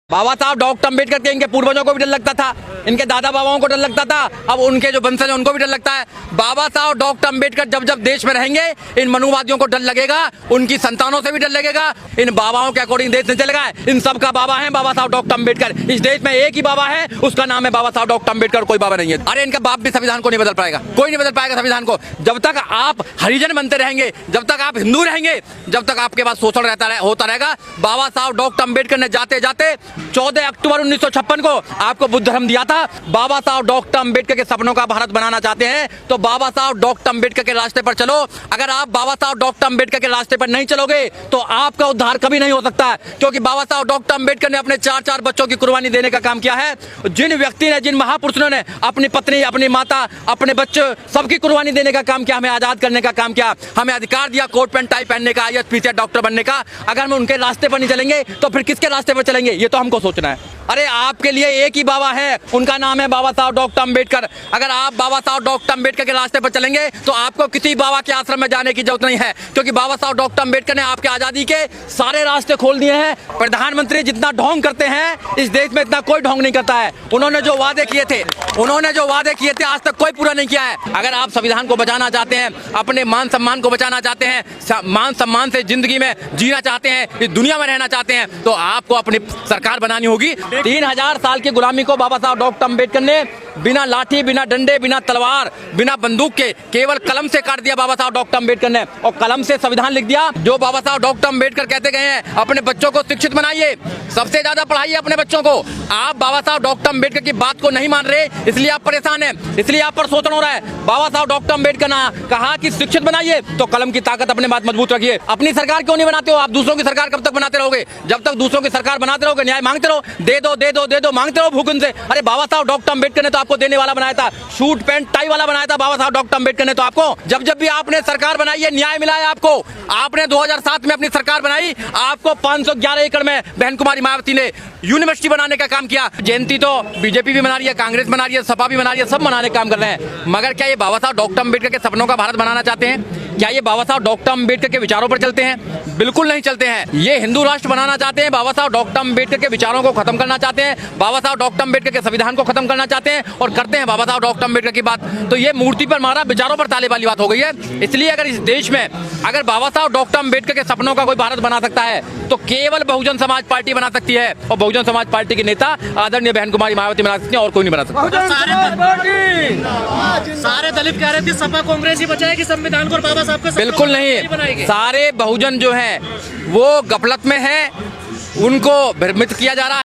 बाबा साहब डॉक्टर अम्बेडकर के इनके पूर्वजों को भी डर लगता था, इनके दादा बाबाओं को डर लगता था, अब उनके जो वंशज हैं उनको भी डर लगता है। बाबा साहब डॉक्टर अम्बेडकर जब जब देश में रहेंगे, इन मनुवादियों को डर लगेगा, उनकी संतानों से भी डर लगेगा। इन बाबाओं के अकॉर्डिंग देश नहीं चलेगा। इन सबका बाबा है बाबा साहब डॉक्टर अम्बेडकर। इस देश में एक ही बाबा है, उसका नाम है बाबा साहब डॉक्टर अम्बेडकर, कोई बाबा नहीं है। अरे इनका बाप भी संविधान को नहीं बदल पाएगा, कोई नहीं बदल पाएगा संविधान को। जब तक आप हरिजन बनते रहेंगे, जब तक आप हिंदू रहेंगे, जब तक आपके पास शोषण होता रहेगा। बाबा साहब डॉक्टर अम्बेडकर ने जाते जाते 14 अक्टूबर 1956 को आपको बुद्ध धर्म दिया था। बाबा साहब डॉक्टर अम्बेडकर के सपनों का भारत बनाना चाहते हैं तो बाबा साहब डॉक्टर अम्बेडकर के रास्ते पर चलो। अगर आप बाबा साहब डॉक्टर अम्बेडकर के रास्ते पर नहीं चलोगे तो आपका उद्धार कभी नहीं हो सकता है, क्योंकि बाबा साहब डॉक्टर अम्बेडकर ने अपने 4 बच्चों की कुर्बानी देने का काम किया है। जिन व्यक्ति ने, जिन महापुरुषों ने अपनी पत्नी, अपनी माता, अपने बच्चे सबकी कुर्बानी देने का काम किया, हमें आजाद करने का काम किया, हमें अधिकार दिया कोट पैंट टाई पहनने का, IAS PCS डॉक्टर बनने का। अगर हम उनके रास्ते पर नहीं चलेंगे तो फिर किसके रास्ते पर चलेंगे, ये तो हमको सोचना है। अरे आपके लिए एक ही बाबा है, उनका नाम है बाबा साहब डॉक्टर अम्बेडकर। अगर आप बाबा साहब डॉक्टर अम्बेडकर के रास्ते पर चलेंगे तो आपको किसी बाबा के आश्रम में जाने की जरूरत नहीं है, क्योंकि बाबा साहब डॉक्टर अम्बेडकर ने आपके आजादी के सारे रास्ते खोल दिए हैं। प्रधानमंत्री जितना ढोंग करते हैं इस देश में इतना कोई ढोंग नहीं करता है। उन्होंने जो वादे किए थे आज तक कोई पूरा नहीं किया है। अगर आप संविधान को बचाना चाहते हैं, अपने मान सम्मान को बचाना चाहते हैं, मान सम्मान से जिंदगी में जीना चाहते हैं, इस दुनिया में रहना चाहते हैं, तो आपको अपनी सरकार बनानी होगी। 3000 साल की गुलामी को बाबा साहब डॉक्टर अम्बेडकर ने बिना लाठी, बिना डंडे, बिना तलवार, बिना बंदूक के केवल कलम से काट दिया बाबा साहब डॉक्टर अम्बेडकर ने, और कलम से संविधान लिख दिया। जो बाबा साहब डॉक्टर अम्बेडकर कहते गए हैं, अपने बच्चों को शिक्षित बनाइए, सबसे ज्यादा पढ़ाइए अपने बच्चों को। आप बाबा साहब डॉक्टर अम्बेडकर की बात को नहीं मान रहे, इसलिए आप परेशान हैं, इसलिए आप पर शोषण हो रहा है। बाबा साहब डॉक्टर अम्बेडकर ने कहा कि शिक्षित बनाइए, तो कलम की ताकत अपने बात मजबूत रखिए। अपनी सरकार क्यों नहीं बनाते हो? आप दूसरों की सरकार कब तक बनाते रहोगे? जब तक दूसरों की सरकार बनाते रहोगे, न्याय मांगते रहो, दे दो दे दो दे दो मांगते रहो भूख से। अरे बाबा साहब डॉक्टर अम्बेडकर ने तो आपको देने वाला बनाया था, सूट पैंट टाई वाला बनाया था बाबा साहब डॉक्टर अम्बेडकर ने तो आपको। जब जब भी आपने सरकार बनाई है, न्याय मिला है आपको। आपने 2007 में अपनी सरकार बनाई, आपको 511 एकड़ में बहन कुमारी मायावती ने यूनिवर्सिटी बनाने का काम किया। जयंती तो बीजेपी भी मना रही है, कांग्रेस मना रही है, सपा भी मना रही है, सब मनाने का काम कर रहे हैं। मगर क्या ये बाबा साहब डॉक्टर अम्बेडकर के सपनों का भारत बनाना चाहते हैं? क्या ये बाबा साहब डॉक्टर अम्बेडकर के विचारों पर चलते हैं? बिल्कुल नहीं चलते हैं। ये हिंदू राष्ट्र बनाना चाहते हैं, बाबा साहब डॉक्टर अम्बेडकर के विचारों को खत्म करना चाहते हैं, बाबा साहब डॉक्टर अम्बेडकर के संविधान को खत्म करना चाहते हैं, और करते हैं बाबा साहब डॉक्टर अम्बेडकर की बात। तो ये मूर्ति पर मारा, विचारों पर ताले वाली बात हो गई है। इसलिए अगर इस देश में अगर बाबा साहब डॉक्टर अम्बेडकर के सपनों का कोई भारत बना सकता है तो केवल बहुजन समाज पार्टी बना सकती है, और बहुजन समाज पार्टी के नेता आदरणीय बहन कुमारी मायावती बना सकती है, और कोई नहीं बना सकता। सारे दलित कह रहे थे सपा कांग्रेस ही बचाएगी संविधान को, और बाबा साहब का बिल्कुल नहीं। सारे बहुजन जो है वो गफलत में है, उनको भ्रमित किया जा रहा है।